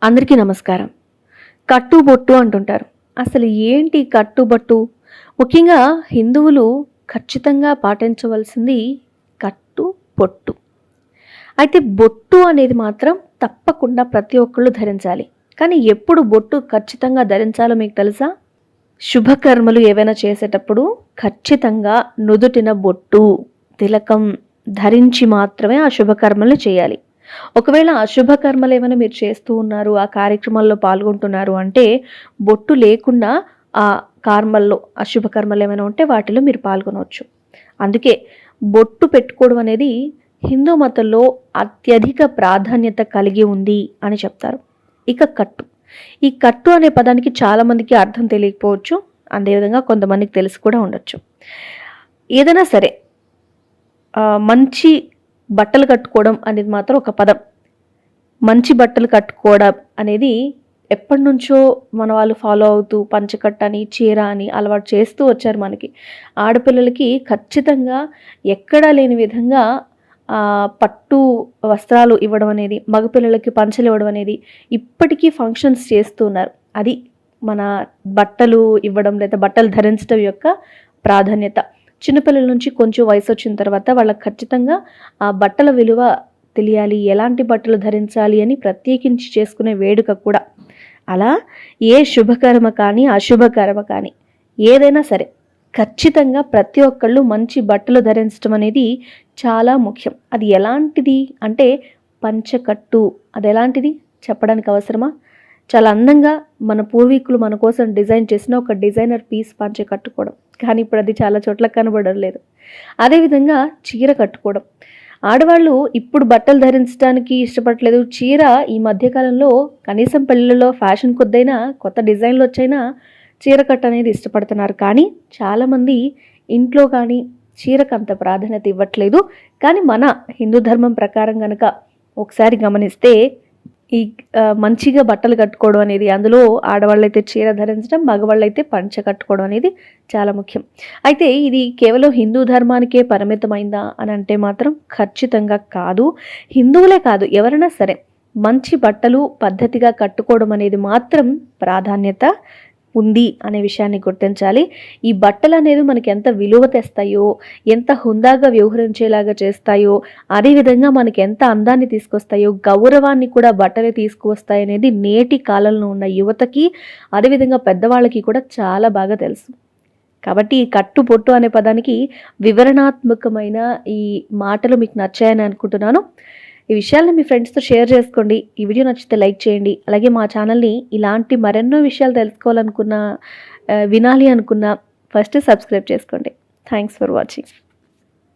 అందరికీ నమస్కారం. కట్టుబొట్టు అంటుంటారు. అసలు ఏంటి కట్టుబట్టు? ముఖ్యంగా హిందువులు ఖచ్చితంగా పాటించవలసింది కట్టు, బొట్టు. అయితే బొట్టు అనేది మాత్రం తప్పకుండా ప్రతి ఒక్కళ్ళు ధరించాలి. కానీ ఎప్పుడు బొట్టు ఖచ్చితంగా ధరించాలో మీకు తెలుసా? శుభకర్మలు ఏవైనా చేసేటప్పుడు ఖచ్చితంగా నుదుటిన బొట్టు, తిలకం ధరించి మాత్రమే ఆ శుభకర్మలు చేయాలి. ఒకవేళ అశుభ కర్మలు ఏమైనా మీరు చేస్తూ ఉన్నారు, ఆ కార్యక్రమాల్లో పాల్గొంటున్నారు అంటే బొట్టు లేకుండా ఆ కర్మల్లో అశుభ కర్మలు ఏమైనా ఉంటే వాటిలో మీరు పాల్గొనవచ్చు. అందుకే బొట్టు పెట్టుకోవడం అనేది హిందూ మతంలో అత్యధిక ప్రాధాన్యత కలిగి ఉంది అని చెప్తారు. ఇక కట్టు, ఈ కట్టు అనే పదానికి చాలామందికి అర్థం తెలియకపోవచ్చు, అదేవిధంగా కొంతమందికి తెలిసి కూడా ఉండొచ్చు. ఏదైనా సరే మంచి బట్టలు కట్టుకోవడం అనేది మాత్రం ఒక పదం. మంచి బట్టలు కట్టుకోవడం అనేది ఎప్పటి నుంచో మన వాళ్ళు ఫాలో అవుతూ పంచకట్ట అని, చీర అని అలవాటు చేస్తూ వచ్చారు మనకి. ఆడపిల్లలకి ఖచ్చితంగా ఎక్కడా లేని విధంగా పట్టు వస్త్రాలు ఇవ్వడం అనేది, మగపిల్లలకి పంచలు ఇవ్వడం అనేది ఇప్పటికీ ఫంక్షన్స్ చేస్తూ ఉన్నారు. అది మన బట్టలు ఇవ్వడం లేదా బట్టలు ధరించడం యొక్క ప్రాధాన్యత. చిన్నపిల్లల నుంచి కొంచెం వయసు వచ్చిన తర్వాత వాళ్ళకి ఖచ్చితంగా ఆ బట్టల విలువ తెలియాలి, ఎలాంటి బట్టలు ధరించాలి అని ప్రత్యేకించి చేసుకునే వేడుక కూడా. అలా ఏ శుభకర్మ కానీ అశుభకర్మ కానీ ఏదైనా సరే ఖచ్చితంగా ప్రతి ఒక్కళ్ళు మంచి బట్టలు ధరించడం అనేది చాలా ముఖ్యం. అది ఎలాంటిది అంటే పంచకట్టు. అది ఎలాంటిది చెప్పడానికి అవసరమా? చాలా అందంగా మన పూర్వీకులు మన కోసం డిజైన్ చేసిన ఒక డిజైనర్ పీస్ పంచ కట్టుకోవడం, కానీ ఇప్పుడు అది చాలా చోట్ల కనబడడం లేదు. అదేవిధంగా చీర కట్టుకోవడం. ఆడవాళ్ళు ఇప్పుడు బట్టలు ధరించడానికి ఇష్టపడట్లేదు. చీర ఈ మధ్యకాలంలో కనీసం పెళ్ళిళ్ళలో ఫ్యాషన్ కొద్దైనా కొత్త డిజైన్లు వచ్చైనా చీర కట్ట అనేది ఇష్టపడుతున్నారు. కానీ చాలామంది ఇంట్లో కానీ చీరకు అంత ప్రాధాన్యత ఇవ్వట్లేదు. కానీ మన హిందూ ధర్మం ప్రకారం కనుక ఒకసారి గమనిస్తే ఈ మంచిగా బట్టలు కట్టుకోవడం అనేది, అందులో ఆడవాళ్ళైతే చీర ధరించడం, మగవాళ్ళైతే పంచ కట్టుకోవడం అనేది చాలా ముఖ్యం. అయితే ఇది కేవలం హిందూ ధర్మానికే పరిమితమైందా అని అంటే మాత్రం ఖచ్చితంగా కాదు. హిందువులే కాదు, ఎవరైనా సరే మంచి బట్టలు పద్ధతిగా కట్టుకోవడం అనేది మాత్రం ప్రాధాన్యత ఉంది అనే విషయాన్ని గుర్తించాలి. ఈ బట్టలు అనేది మనకి ఎంత విలువ తెస్తాయో, ఎంత హుందాగా వ్యవహరించేలాగా చేస్తాయో, అదేవిధంగా మనకి ఎంత అందాన్ని తీసుకొస్తాయో, గౌరవాన్ని కూడా బట్టలు తీసుకువస్తాయి అనేది నేటి కాలంలో ఉన్న యువతకి, అదేవిధంగా పెద్దవాళ్ళకి కూడా చాలా బాగా తెలుసు. కాబట్టి ఈ కట్టు బొట్టు అనే పదానికి వివరణాత్మకమైన ఈ మాటలు మీకు నచ్చాయని అనుకుంటున్నాను. ఈ విషయాలను మీ ఫ్రెండ్స్తో షేర్ చేసుకోండి. ఈ వీడియో నచ్చితే లైక్ చేయండి. అలాగే మా ఛానల్ని ఇలాంటి మరెన్నో విషయాలు తెలుసుకోవాలనుకున్నా, వినాలి అనుకున్నా ఫస్ట్ సబ్స్క్రైబ్ చేసుకోండి. Thanks for watching.